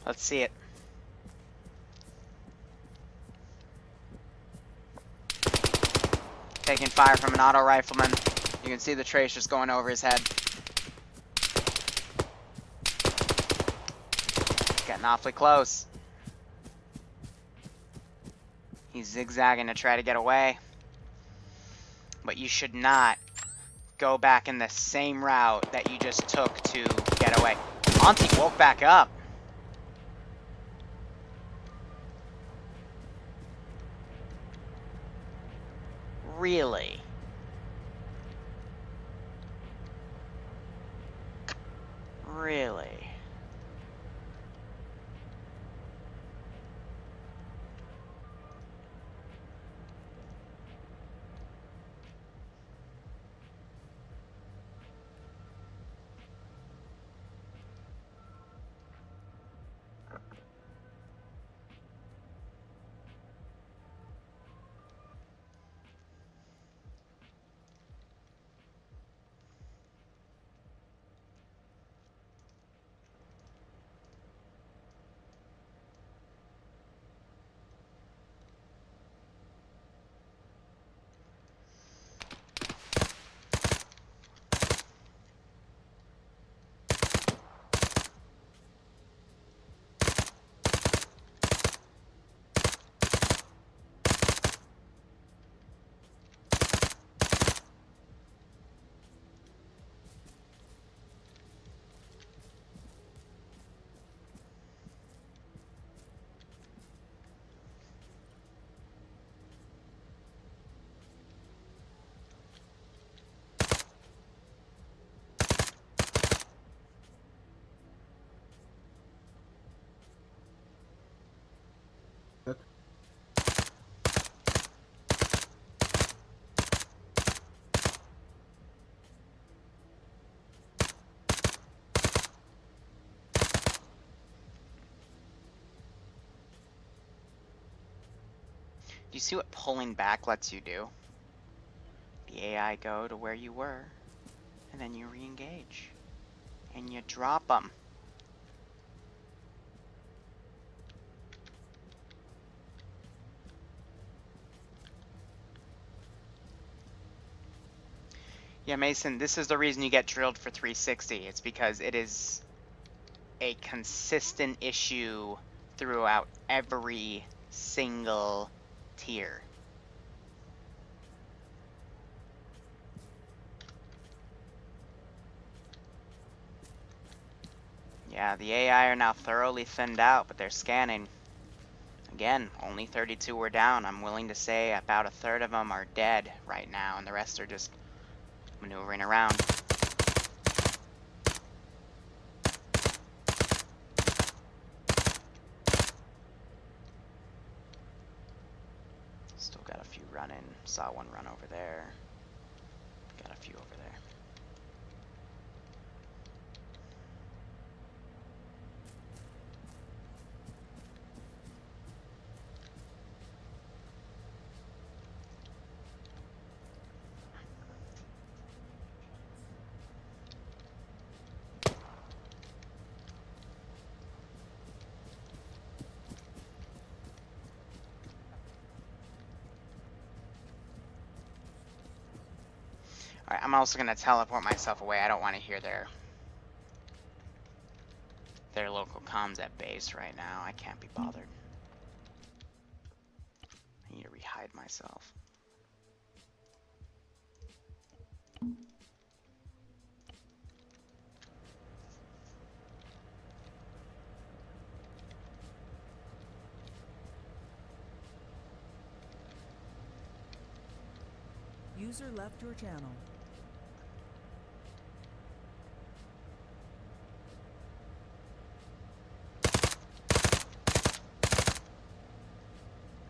Let's see it. Taking fire from an auto rifleman. You can see the trace just going over his head. Getting awfully close. He's zigzagging to try to get away. But you should not go back in the same route that you just took to get away. Auntie woke back up. Really? Really? Do you see what pulling back lets you do? The AI go to where you were, and then you re-engage. And you drop them. Yeah, Mason, this is the reason you get drilled for 360. It's because it is a consistent issue throughout every single tier. Yeah, the AI are now thoroughly thinned out, but they're scanning. Again, only 32 were down. I'm willing to say about a third of them are dead right now, and the rest are just maneuvering around. Still got a few running. Saw one run over there. Got a few over there. Alright, I'm also going to teleport myself away. I don't want to hear their local comms at base right now. I can't be bothered. I need to re-hide myself. User left your channel.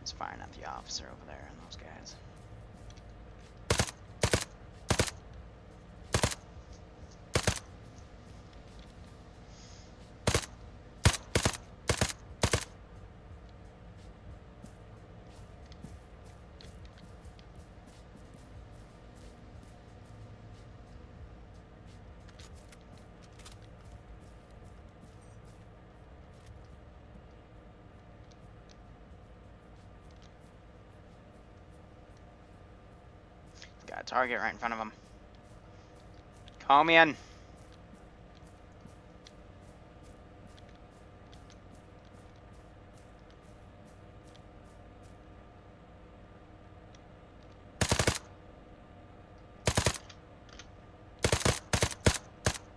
It's firing at the officer over there and those guys. a target right in front of him. Komeon.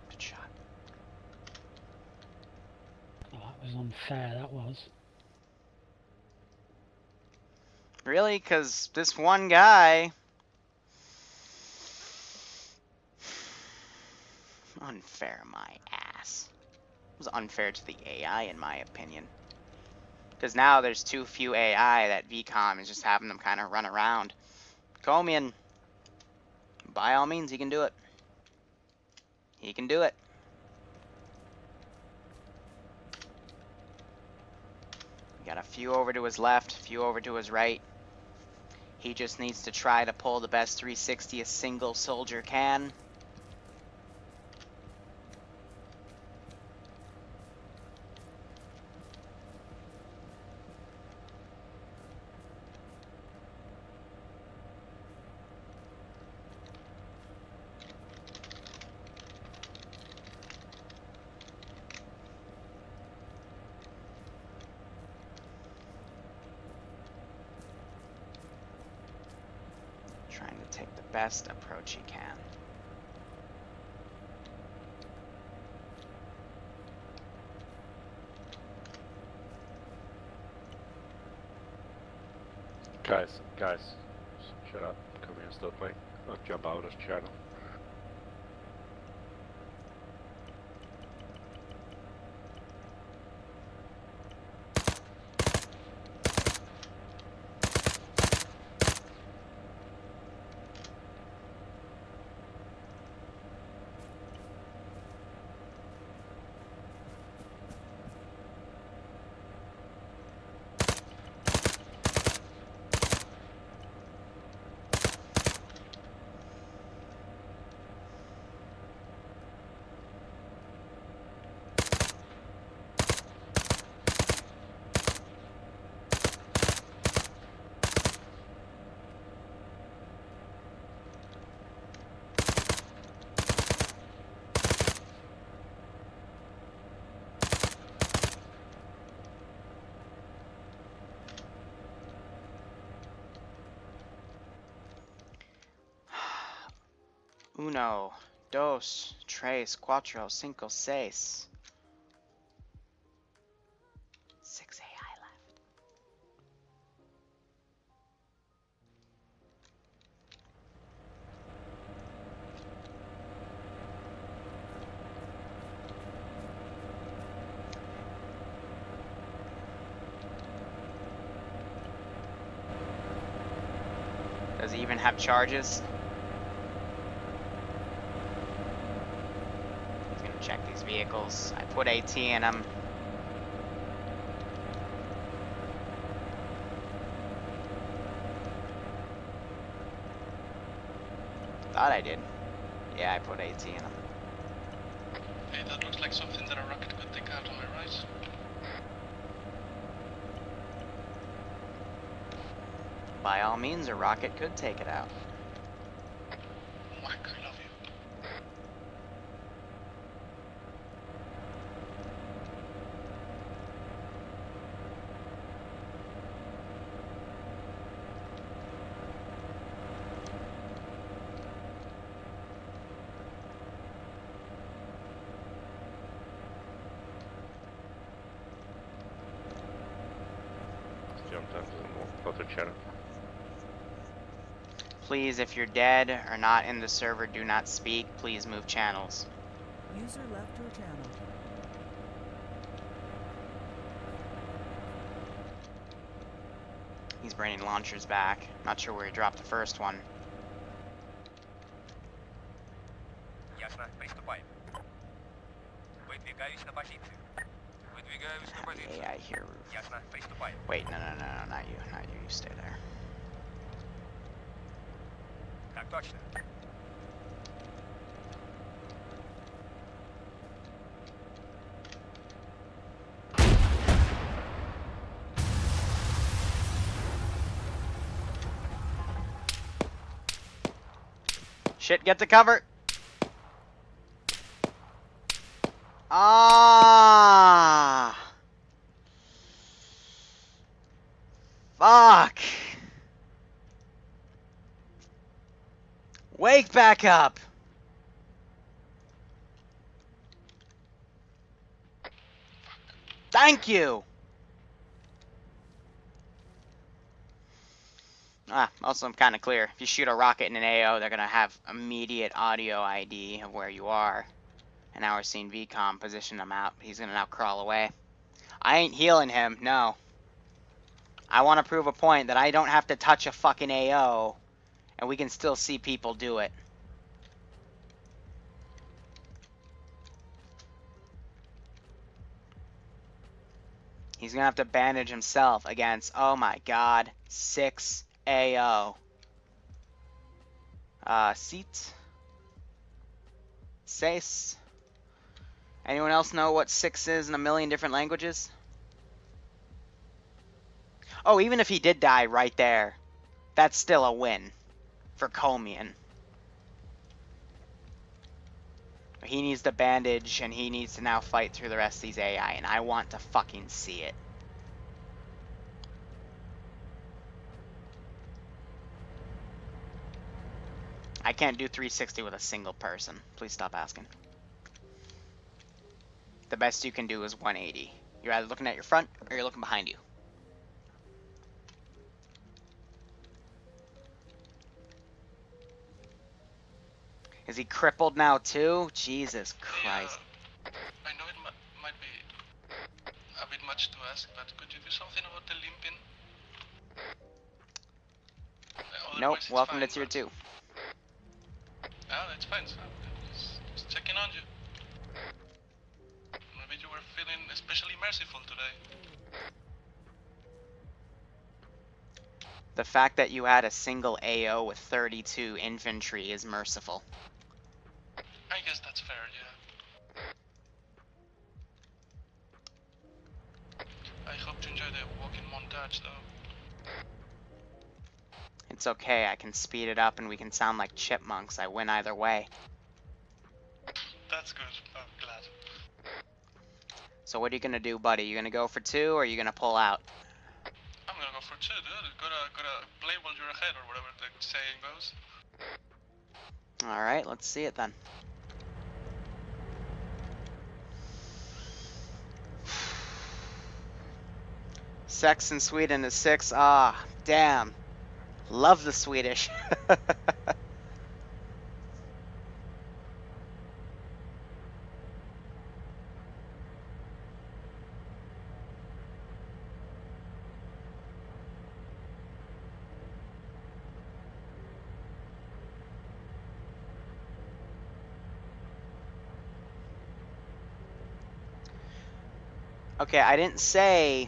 Good shot. Oh, that was unfair, that was. Really? Because this one guy... Unfair, my ass. It was unfair to the AI, in my opinion. Because now there's too few AI that VCOM is just having them kind of run around. Komeon, by all means, he can do it. He can do it. Got a few over to his left, a few over to his right. He just needs to try to pull the best 360 a single soldier can. Trying to take the best approach he can. Guys, shut up. Come here, still playing. I'll jump out of channel. Uno, dos, tres, cuatro, cinco, seis. 6 AI left. Does he even have charges? He's gonna check these vehicles. I put AT in them. Thought I did. Yeah, I put AT in them. Hey, that looks like something that a rocket could take out on my right. By all means, a rocket could take it out. Mike, I love you. Jumped onto the other channel. Please, if you're dead or not in the server, do not speak. Please move channels. User left your channel. He's bringing launchers back. Not sure where he dropped the first one. Ясно, приступаем. Выдвигаюсь на позицию. Выдвигаюсь на позицию. AI here. Ясно, приступаем. Wait, no, not you. Not you. You stay there. Так точно. Shit, get to cover. Ah. Fuck. Wake back up. Thank you. Also, I'm kind of clear. If you shoot a rocket in an AO, they're going to have immediate audio ID of where you are. And now we're seeing VCOM position him out. He's going to now crawl away. I ain't healing him, no. I want to prove a point that I don't have to touch a fucking AO, and we can still see people do it. He's going to have to bandage himself against, oh my god, 6 AO. Seat. Seis. Anyone else know what 6 is in a million different languages? Oh, even if he did die right there, that's still a win for Komeon. He needs the bandage, and he needs to now fight through the rest of these AI, and I want to fucking see it. I can't do 360 with a single person. Please stop asking. The best you can do is 180. You're either looking at your front, or you're looking behind you. Is he crippled now too? Jesus Christ. I know it might be a bit much to ask, but could you do something about the limping? Nope, Otherwise it's welcome fine, to tier but- 2. Ah, that's fine, so just checking on you. Maybe you were feeling especially merciful today. The fact that you had a single AO with 32 infantry is merciful. I guess that's fair, yeah. I hope you enjoy the walking montage, though. It's okay, I can speed it up and we can sound like chipmunks. I win either way. That's good, I'm glad. So what are you gonna do, buddy? You gonna go for 2 or are you gonna pull out? I'm gonna go for 2, dude. Gotta play while you're ahead, or whatever the saying goes. Alright, let's see it then. Sex in Sweden is 6. Ah, damn. Love the Swedish. Okay, I didn't say,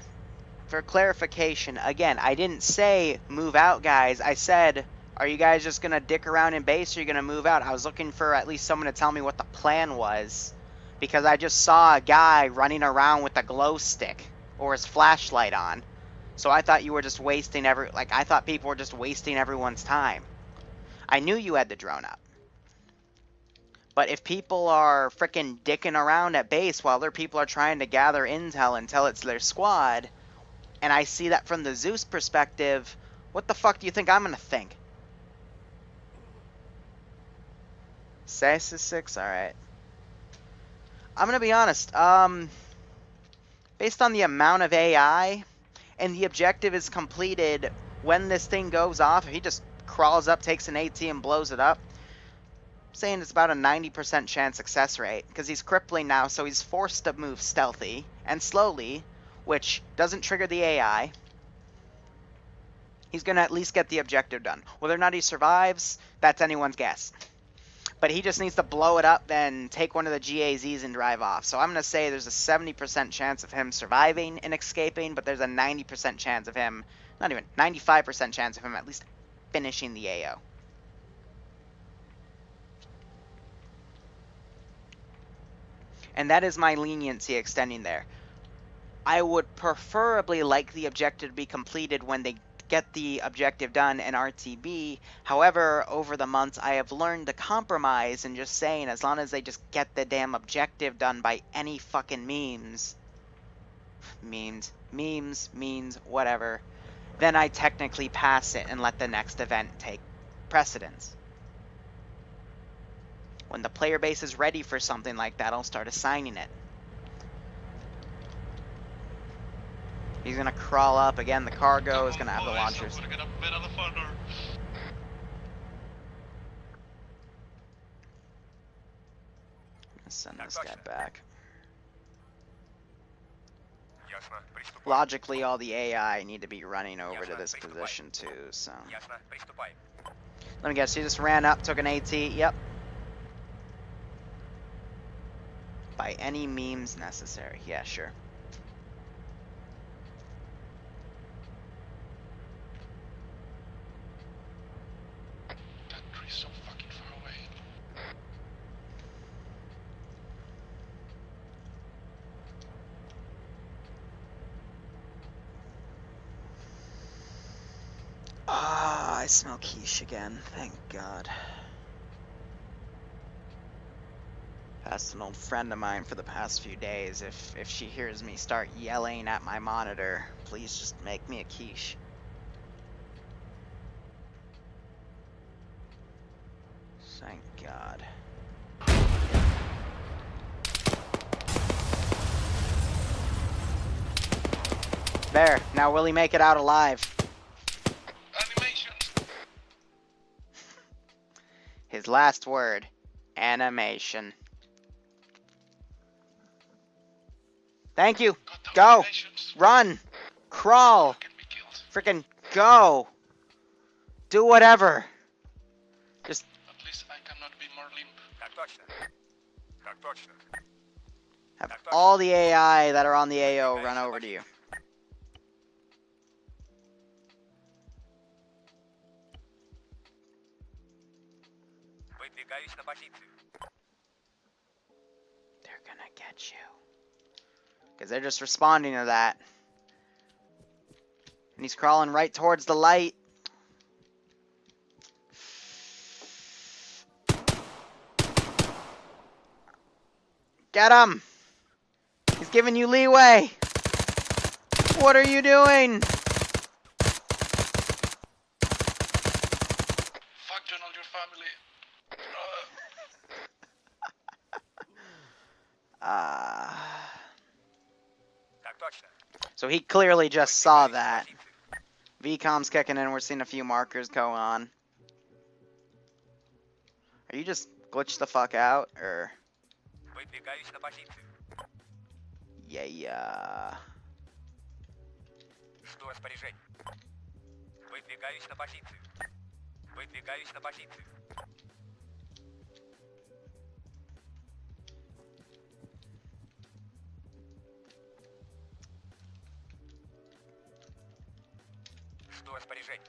for clarification, again, I didn't say move out, guys. I said, are you guys just going to dick around in base or are you going to move out? I was looking for at least someone to tell me what the plan was, because I just saw a guy running around with a glow stick or his flashlight on. So I thought you were just wasting I thought people were just wasting everyone's time. I knew you had the drone up. But if people are frickin' dicking around at base while other people are trying to gather intel until it's their squad, and I see that from the Zeus perspective, what the fuck do you think I'm gonna think? SAS is 6? Alright. I'm gonna be honest, based on the amount of AI, and the objective is completed when this thing goes off, if he just crawls up, takes an AT, and blows it up, I'm saying it's about a 90% chance success rate, because he's crippling now, so he's forced to move stealthy and slowly, which doesn't trigger the AI. He's going to at least get the objective done. Whether or not he survives, that's anyone's guess. But he just needs to blow it up, then take one of the GAZs and drive off. So I'm going to say there's a 70% chance of him surviving and escaping, but there's a 90% chance of him, not even, 95% chance of him at least finishing the AO. And that is my leniency extending there. I would preferably like the objective to be completed when they get the objective done in RTB. However, over the months, I have learned to compromise and just saying, as long as they just get the damn objective done by any fucking memes, whatever, then I technically pass it and let the next event take precedence. When the player base is ready for something like that, I'll start assigning it. He's gonna crawl up again. The cargo is gonna have the launchers. I'm gonna get a bit of the further. Send this guy back. Ясно. Приступаем. Logically, all the AI need to be running over to this position too, so. Ясно. Приступаем. Let me guess, he just ran up, took an AT, yep. By any means necessary, yeah, sure. That tree's so fucking far away. Ah, I smell quiche again, thank God. Asked an old friend of mine for the past few days if she hears me start yelling at my monitor, please just make me a quiche. Thank God. There, now will he make it out alive? Animations! His last word, animation. Thank you. Goddamn Go. animations. Run. Crawl. Get me killed. Freaking go. Do whatever. Just At least I cannot be more limp. Так точно. Так точно. have all the AI that are on the AO run over to you. Выдвигаюсь на позицию. They're gonna get you. Because they're just responding to that. And he's crawling right towards the light. Get him! He's giving you leeway! What are you doing? Fuck Donald, your family. Так точно. So he clearly just saw that. VCOM's kicking in, we're seeing a few markers go on. Are you just glitched the fuck out, or? Выдвигаюсь на позицию. Yeah. Жду распоряжений. Выдвигаюсь на позицию. Выдвигаюсь на позицию. Жду распоряжений.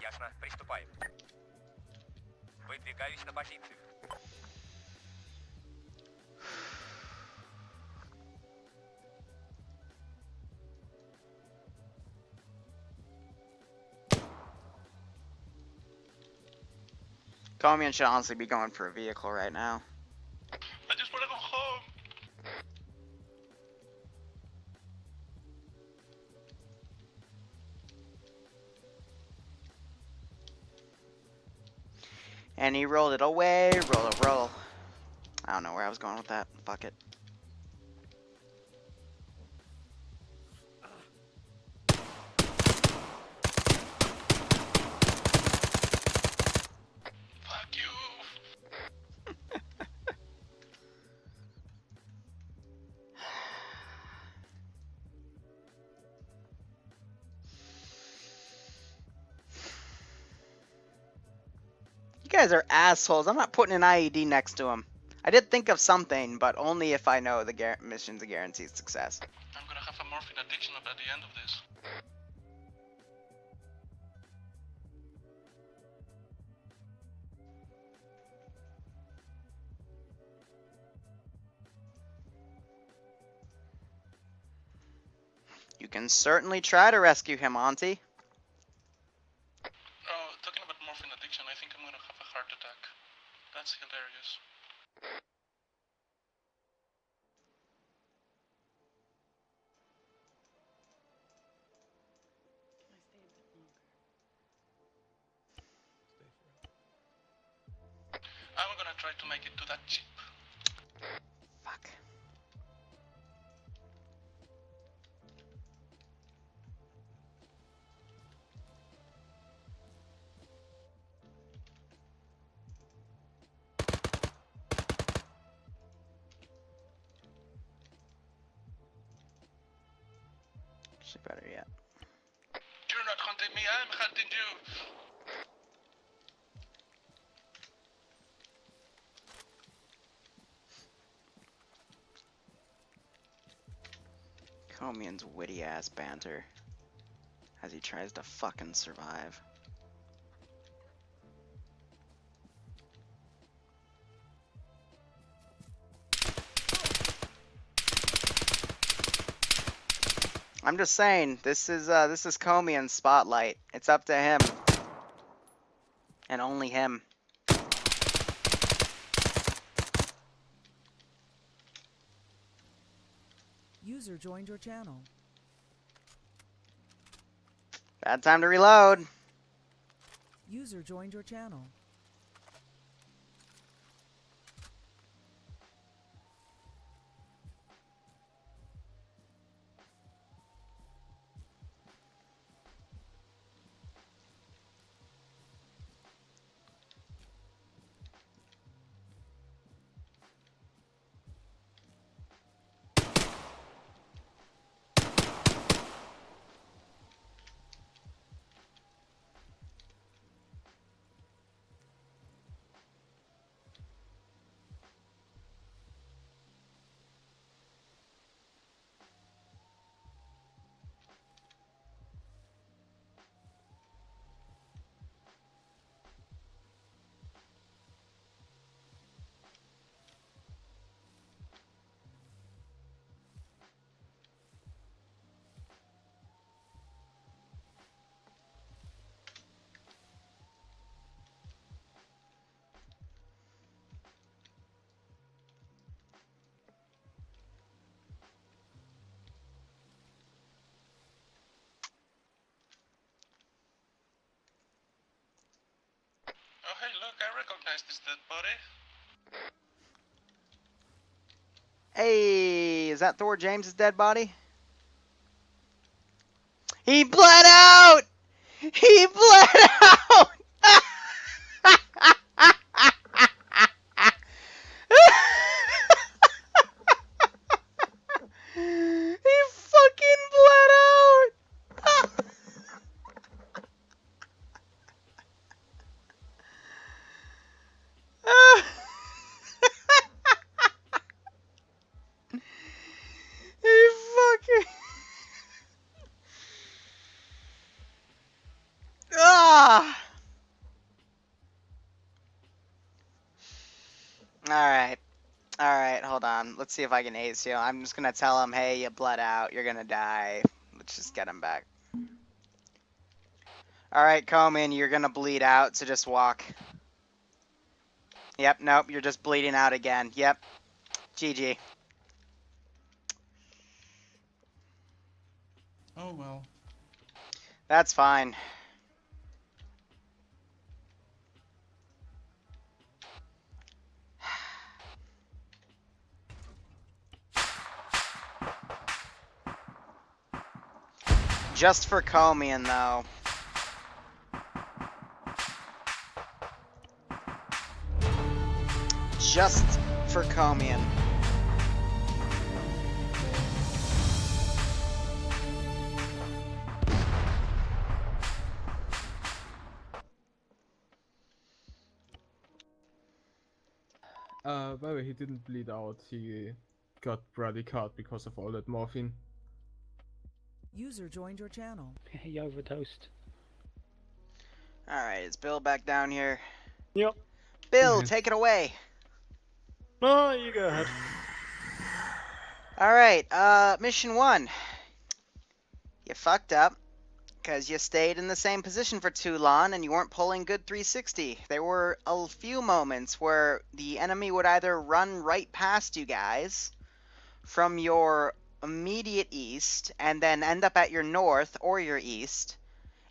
Ясно. Приступаем. Выдвигаюсь на позицию. Komeon should honestly be going for a vehicle right now. I just wanna go home. And he rolled it away, roll. I don't know where I was going with that. Fuck it. Fuck you. You guys are assholes. I'm not putting an IED next to him. I did think of something, but only if I know the mission's a guaranteed success. I'm gonna have a morphine addiction at the end of this. You can certainly try to rescue him, Auntie. try to make it to that chip. Fuck. Actually, better yet. You're not hunting me, I'm hunting you. Komeon's witty ass banter as he tries to fucking survive. I'm just saying, this is Komeon's spotlight. It's up to him. And only him. User joined your channel. Bad time to reload. User joined your channel. Oh hey, look, I recognize this dead body. Hey, is that Thor James's dead body? He bled out! He bled out! He fucking bled out! He fucking... Ah! Alright. Alright, hold on. Let's see if I can ace you. I'm just gonna tell him, hey, you bled out. You're gonna die. Let's just get him back. Alright, Komeon, you're gonna bleed out, so just walk. Yep, nope, you're just bleeding out again. Yep. GG. Oh well. That's fine. Just for Komeon, though. Just for Komeon. By the way, he didn't bleed out. He got bloody cut because of all that morphine. User joined your channel. He overdosed. Alright, is Bill back down here? Yep. Bill, take it away. Oh, you go ahead. Alright, mission 1. You fucked up because you stayed in the same position for too long and you weren't pulling good 360. There were a few moments where the enemy would either run right past you guys from your immediate east and then end up at your north or your east.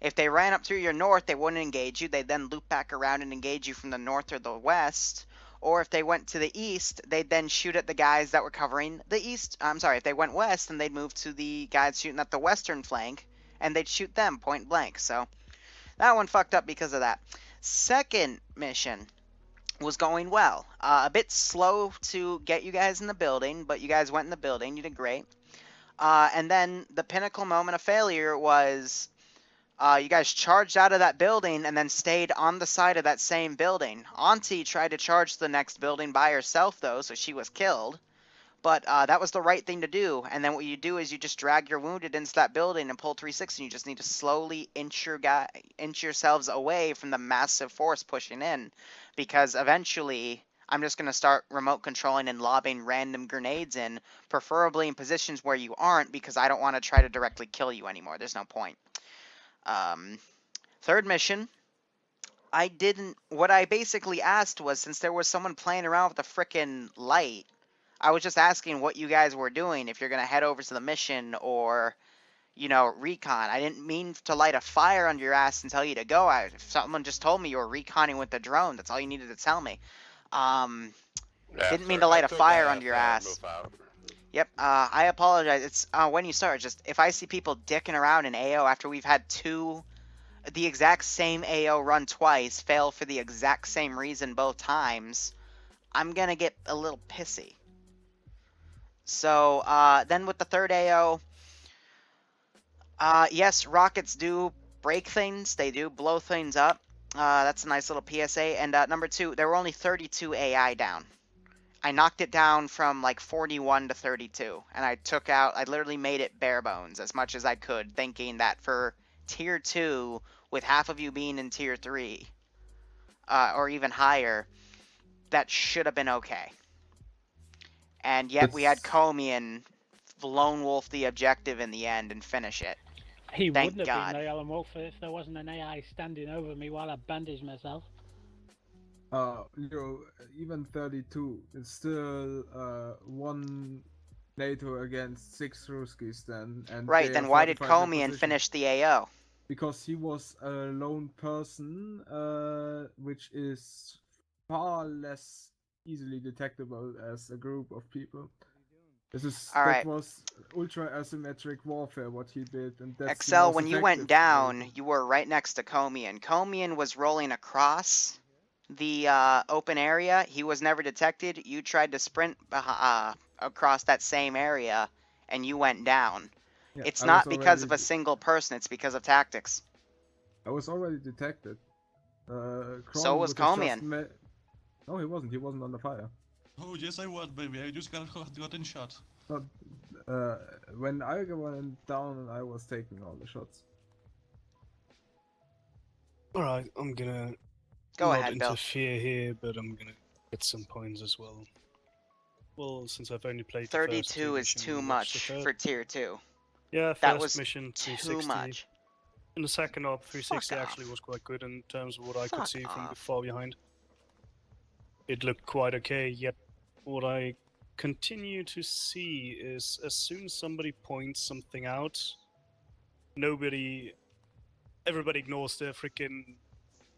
If they ran up through your north, they wouldn't engage you. They'd then loop back around and engage you from the north or the west. or if they went to the east, they'd then shoot at the guys that were covering the east. I'm sorry, if they went west, then they'd move to the guys shooting at the western flank, and they'd shoot them point blank. So that one fucked up because of that. Second mission was going well. A bit slow to get you guys in the building, but you guys went in the building. You did great. And then the pinnacle moment of failure was you guys charged out of that building and then stayed on the side of that same building. Auntie tried to charge the next building by herself, though, so she was killed. But that was the right thing to do. And then what you do is you just drag your wounded into that building and pull 360. You just need to slowly inch yourselves away from the massive force pushing in. Because eventually, I'm just going to start remote controlling and lobbing random grenades in, preferably in positions where you aren't, because I don't want to try to directly kill you anymore. There's no point. Third mission, what I basically asked was, since there was someone playing around with a frickin' light, I was just asking what you guys were doing, if you're going to head over to the mission or, you know, recon. I didn't mean to light a fire under your ass and tell you to go. If someone just told me you were reconning with the drone, that's all you needed to tell me. Didn't mean to light a fire under your ass. Yep, I apologize. It's when you start, just if I see people dicking around in AO after we've had the exact same AO run twice, fail for the exact same reason both times, I'm gonna get a little pissy. So, then with the third AO, yes, rockets do break things. They do blow things up. That's a nice little PSA. And number 2, there were only 32 AI down. I knocked it down from like 41 to 32. And I literally made it bare bones as much as I could, thinking that for tier 2, with half of you being in tier 3, or even higher, that should have been okay. And yet we had Komeon lone wolf the objective in the end and finish it. He Thank wouldn't have God. been the Alan Wolf if there wasn't an AI standing over me while I bandaged myself. Even 32 is still 1 NATO against 6 Ruskies then. And right, then why did Komeon finish the AO? Because he was a lone person, which is far less easily detectable as a group of people. That was ultra asymmetric warfare what he did, and that's Excel, when you went down, you were right next to Komeon. Komeon was rolling across the open area. He was never detected. You tried to sprint across that same area, and you went down. Yeah, it's not because of a single person. It's because of tactics. I was already detected. So was Komeon. No, he wasn't. He wasn't under fire. Oh, yes, I was, baby. I just got in shot. But when I went down, I was taking all the shots. Alright, I'm gonna not interfere here, but I'm gonna get some points as well. Well, since I've only played 32 is too much for tier 2. Yeah, that was mission 360. Too much. In the second op, 360 actually was quite good in terms of what I could see from far behind. It looked quite okay, yet what I continue to see is as soon as somebody points something out, everybody ignores the freaking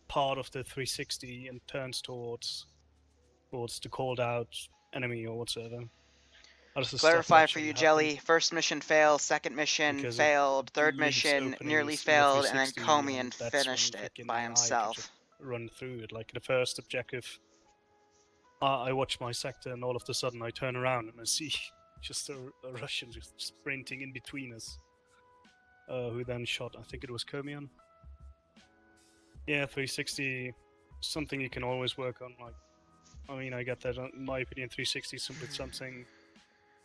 part of the 360 and turns towards the called out enemy or whatsoever. Clarify for you, Jelly. First mission failed, second mission failed, third mission nearly failed, and then Komeon finished it by himself. Run through it, like the first objective. I watch my sector, and all of a sudden I turn around and I see just a Russian just sprinting in between us, who then shot. I think it was Komeon. Yeah, 360, something you can always work on. Like, I mean, I get that. In my opinion, 360 is simply something you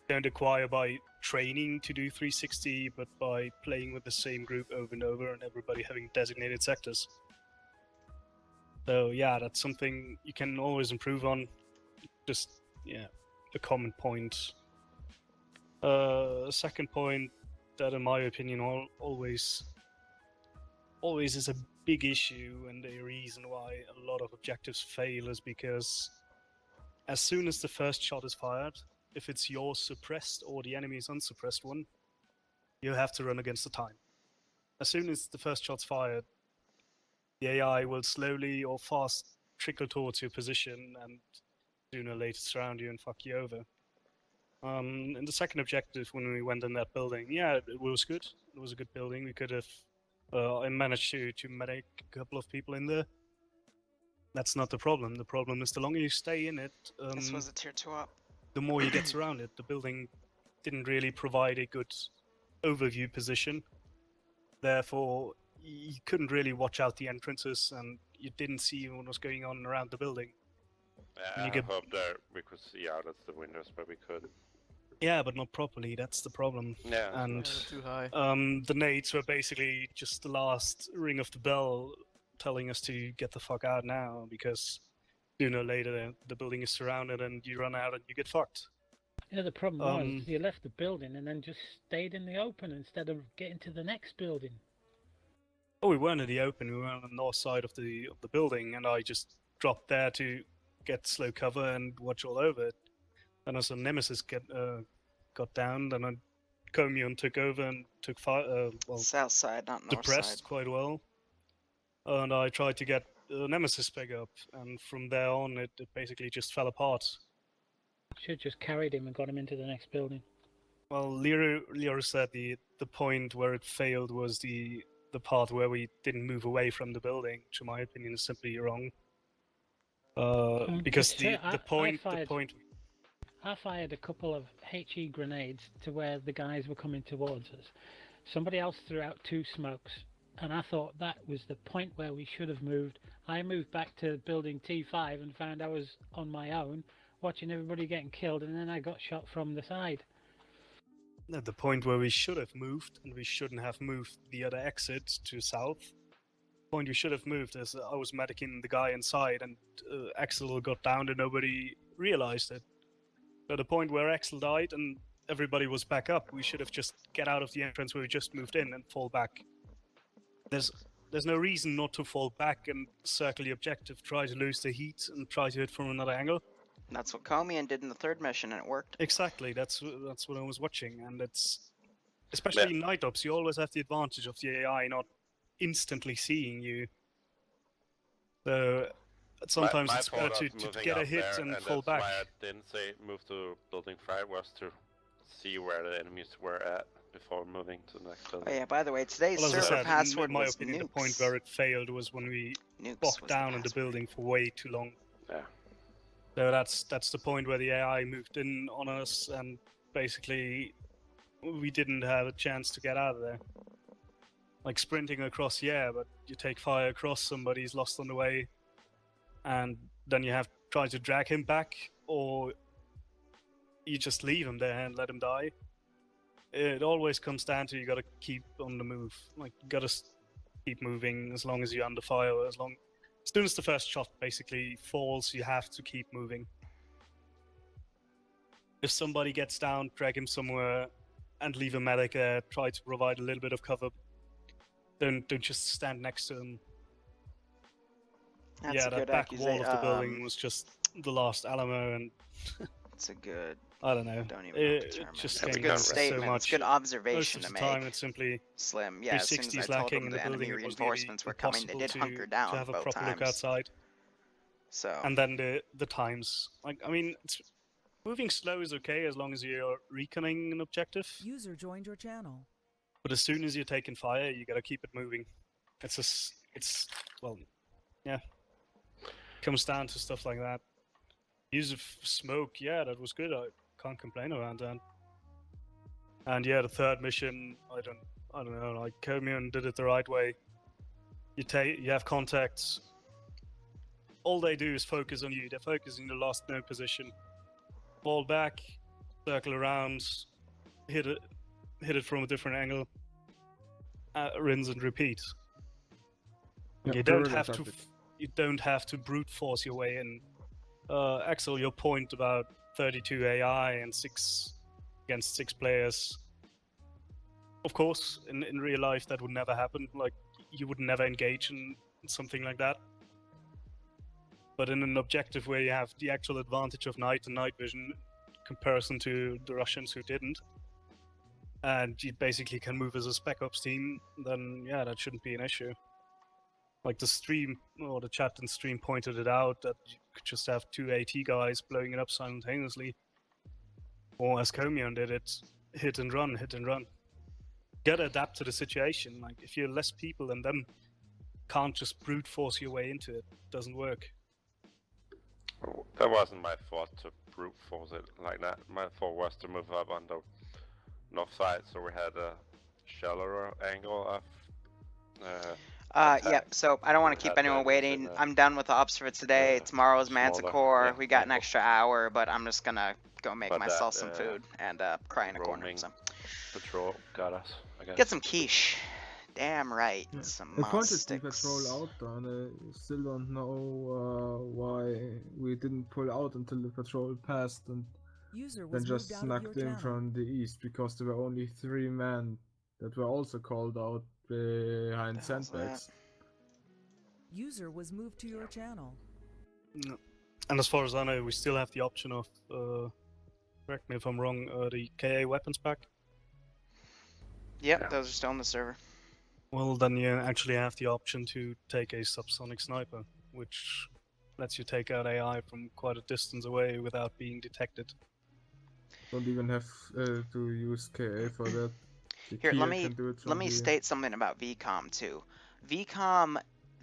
don't acquire by training to do 360, but by playing with the same group over and over, and everybody having designated sectors. So yeah, that's something you can always improve on. Just, yeah, a common point. Second point that, in my opinion, always is a big issue, and the reason why a lot of objectives fail is because as soon as the first shot is fired, if it's your suppressed or the enemy's unsuppressed one, you have to run against the time. As soon as the first shot's fired, the AI will slowly or fast trickle towards your position, and sooner or later surround you and fuck you over. In the second objective, when we went in that building, yeah, it was good. It was a good building. We could have. I managed to medic a couple of people in there. That's not the problem. The problem is the longer you stay in it, This was a tier 2 up. the more you get surrounded. The building didn't really provide a good overview position. Therefore, you couldn't really watch out the entrances, and you didn't see what was going on around the building. Yeah, I hope that we could see out of the windows, but we could. Yeah, but not properly. That's the problem. Yeah, and too high. the nades were basically just the last ring of the bell, telling us to get the fuck out now, because sooner or later the building is surrounded and you run out and you get fucked. Yeah, the problem was you left the building and then just stayed in the open instead of getting to the next building. Oh, we weren't in the open. We were on the north side of the building, and I just dropped there to get slow cover and watch all over it. And as a Nemesis got down, then Komeon took over and took fire. South side, not north depressed side. quite well. And I tried to get Nemesis Spec up, and from there on, it basically just fell apart. Should have just carried him and got him into the next building. Well, Liru said the point where it failed was the part where we didn't move away from the building, which in my opinion is simply wrong. Because the point. I fired a couple of HE grenades to where the guys were coming towards us. Somebody else threw out 2 smokes, and I thought that was the point where we should have moved. I moved back to building T5 and found I was on my own, watching everybody getting killed, and then I got shot from the side. At the point where we should have moved, and we shouldn't have moved the other exit to south. The point we should have moved is I was medicing the guy inside, and Axel got down and nobody realized it. At the point where Axel died and everybody was back up, we should have just get out of the entrance where we just moved in and fall back. There's no reason not to fall back and circle the objective, try to lose the heat and try to hit from another angle. That's what Komeon did in the third mission, and it worked. Exactly, that's what I was watching, and it's especially in night ops, you always have the advantage of the AI not instantly seeing you. So sometimes it's better to get a hit and fall back. Why I didn't say move to building 5 was to see where the enemies were at before moving to the next building. Oh yeah, by the way, today's server said, password in my was opinion, nukes. the point where it failed was when we bogged down in the building for way too long. Yeah. So that's the point where the AI moved in on us, and basically we didn't have a chance to get out of there. Like sprinting across, yeah, but you take fire across, somebody's lost on the way, and then you have to try to drag him back, or you just leave him there and let him die. It always comes down to you gotta keep on the move. Like, you gotta keep moving as long as you're under fire, as soon as the first shot basically falls, you have to keep moving. If somebody gets down, drag him somewhere and leave a medic there, try to provide a little bit of cover. Don't just stand next to him. That's yeah, a that good back wall of the accusation. building was just the last Alamo, and It's a good. I don't know. Don't even know what to term it. just That's a came good down so statement. much. It's good observation Most to of the make. time, it's simply Slim. Yeah, as soon as 360s I told lacking them in the the enemy building. It was reinforcements were coming, they did impossible hunker to down have a both proper look times. outside. So. And then the times. Like, I mean, moving slow is okay as long as you're reconning an objective. User joined your channel. But as soon as you're taking fire, you gotta keep it moving. Well, yeah. Comes down to stuff like that. Use of smoke, yeah, that was good. I can't complain around that. And yeah, the third mission, I don't know, like Komeon did it the right way. You have contacts. All they do is focus on you. They're focusing the last node position. Fall back, circle around, hit it from a different angle. Rinse and repeat. Yeah, You don't have to brute force your way in. Axel, your point about 32 AI and 6 against 6 players. Of course, in real life that would never happen. Like, you would never engage in something like that. But in an objective where you have the actual advantage of night and night vision in comparison to the Russians who didn't, and you basically can move as a Spec Ops team, then yeah, that shouldn't be an issue. Like the stream, or the chat and stream pointed it out, that could just have 2 AT guys blowing it up simultaneously. Or as Komeon did it, hit and run, hit and run. Gotta adapt to the situation. Like, if you're less people than them, can't just brute force your way into it. Doesn't work. Oh, that wasn't my fault to brute force it like that. My fault was to move up on the north side, so we had a shallower angle of Yep, attack. so I don't want to We keep had the anyone enemies waiting. in I'm done with the ups for today. Tomorrow's smaller, Manticore. yeah, We got an angle. extra hour, but I'm just gonna go make But myself that, some food and cry in a corner. roaming So patrol got us, I guess. get some quiche. Damn right, Yeah. some I moss pointed the sticks. patrol out, and I still don't know why we didn't pull out until the patrol passed and User then was just moved out of your snuck in channel. from the east, because there were only 3 men that were also called out behind The hell's sandbags. User was moved to your channel. No. And as far as I know, we still have the option of, correct me if I'm wrong, the KA weapons pack. Yep, Yeah. those are still on the server. Well, then you actually have the option to take a subsonic sniper, which lets you take out AI from quite a distance away without being detected. Don't even have to use KA for that. The Here, let Kia me can do it let from me the... state something about VCOM too. VCOM,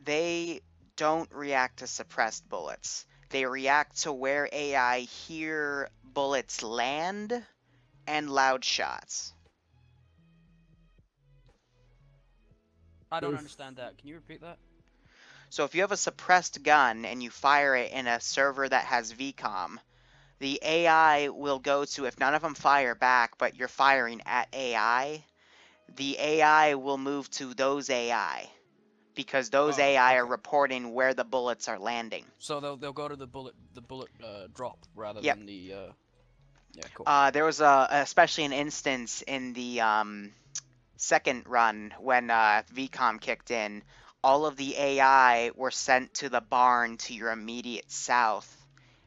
they don't react to suppressed bullets. They react to where AI hear bullets land and loud shots. I don't If- understand that. Can you repeat that? So if you have a suppressed gun and you fire it in a server that has VCOM, the AI will go to, if none of them fire back, but you're firing at AI, the AI will move to those AI, because those Oh, AI are okay. reporting where the bullets are landing. So they'll go to the bullet drop rather Yep. than the yeah, cool. There was especially an instance in the second run when VCOM kicked in. All of the AI were sent to the barn to your immediate south,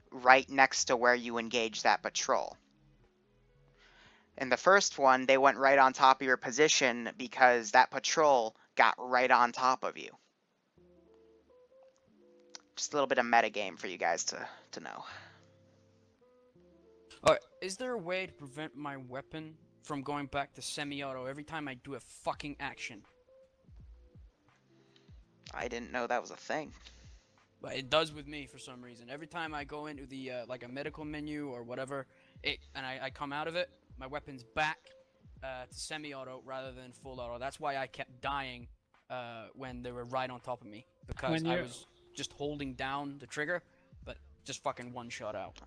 right next to where you engage that patrol. In the first one, they went right on top of your position because that patrol got right on top of you. Just a little bit of metagame for you guys to know. Alright, is there a way to prevent my weapon from going back to semi-auto every time I do a fucking action? I didn't know that was a thing. But it does with me for some reason. Every time I go into the like a medical menu or whatever, and I come out of it, my weapon's back to semi-auto rather than full auto. That's why I kept dying when they were right on top of me, because I was just holding down the trigger, but just fucking one shot out.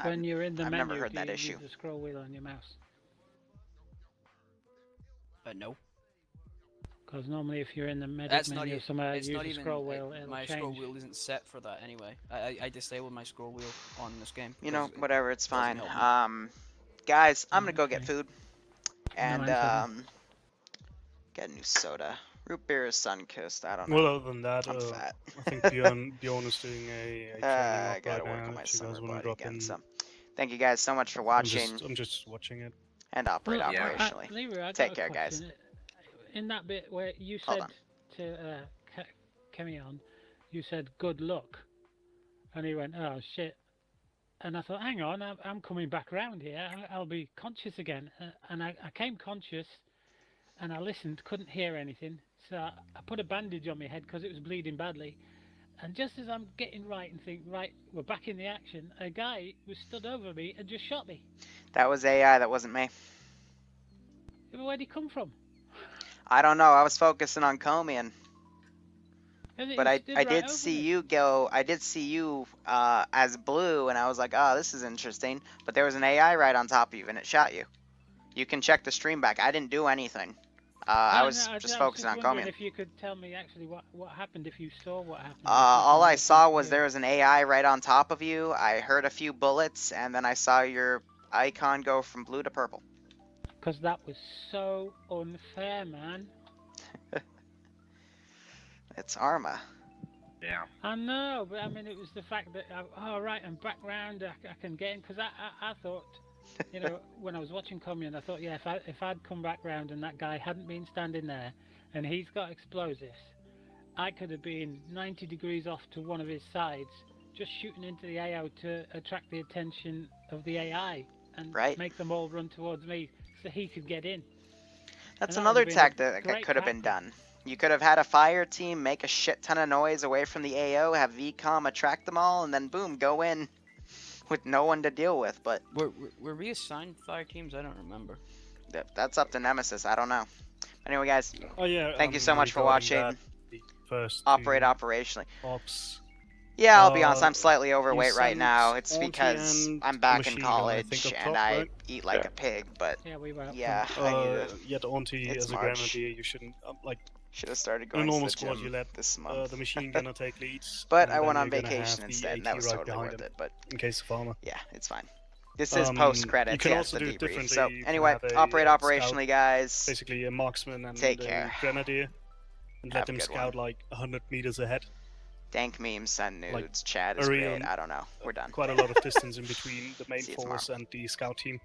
When you're in the I've menu, never heard do that you issue. use the scroll wheel on your mouse? No. Because normally if you're in the medic That's not menu even. somewhere, It's use not the even. scroll wheel, it'll My change. scroll wheel isn't set for that anyway. I disabled my scroll wheel on this game. You know, because whatever, it's it doesn't fine. help me. Guys, I'm gonna go get Okay. food. No And answer. get a new soda. Root beer is sun-kissed, I don't know. Well, other than that, I'm fat. I think Bjorn is doing a training I up gotta right work now. on my If you summer guys want to body drop again, in, so thank you guys so much for I'm watching just watching it. and operate Well, operationally. Liru, I got Take a care, guys. question. In that bit where you Hold said to Komeon, you said good luck, and he went, oh shit, and I thought, hang on, I'm coming back around here, I'll be conscious again, and I came conscious, and I listened, couldn't hear anything, so I put a bandage on my head because it was bleeding badly, and just as I'm getting right and think, right, we're back in the action, a guy was stood over me and just shot me. That was AI, that wasn't me. Where'd he come from? I don't know, I was focusing on Komeon. But I did see you go, I did see you as blue, and I was like, oh, this is interesting. But there was an AI right on top of you, and it shot you. You can check the stream back. I didn't do anything. I was just focusing on Komeon. If you could tell me actually what happened, if you saw what happened. All I saw was there was an AI right on top of you. I heard a few bullets, and then I saw your icon go from blue to purple. Because that was so unfair, man. It's Arma. Yeah. I know, but I mean, it was the fact that, I'm back round, I can get in, because I thought, you know, when I was watching Komeon, I thought, yeah, if I'd come back round and that guy hadn't been standing there, and he's got explosives, I could have been 90 degrees off to one of his sides, just shooting into the AO to attract the attention of the AI and Right. make them all run towards me so he could get in. That's And that another would've been a tactic that great could have been tactic. done. You could have had a fire team make a shit ton of noise away from the AO, have VCOM attract them all, and then boom, go in with no one to deal with. But Were we assigned fire teams? I don't remember. that's up to Nemesis. I don't know. Anyway, guys, Oh yeah. thank you so much for regarding watching. that, the first Operate two operationally. ops. Yeah, I'll be honest, I'm slightly overweight right sent now. It's Auntie because and I'm back in Machine Gun, I college think, up and top, I right? eat like Yeah. a pig, but Yeah, we were. Up yeah, front. I need to. Yet Auntie It's as a March. grenadier, you shouldn't like Should have started in a going to normal the squad. gym You let this month. the machine gunner take leads, But and I then went on you're gonna vacation have the instead, and AT that was right totally behind worth him it. But in case of armor. yeah, it's fine. This is You post credits. can Yeah, also it's the do it debrief. differently. So You can anyway, have a operate scout, operationally, guys. basically a marksman and Take a care. grenadier, and Have let a them good scout one. like 100 meters ahead. Dank memes, send nudes, Like, chat is a real- great. I don't know. We're done. Quite a lot of distance in between the main See you force and the scout team.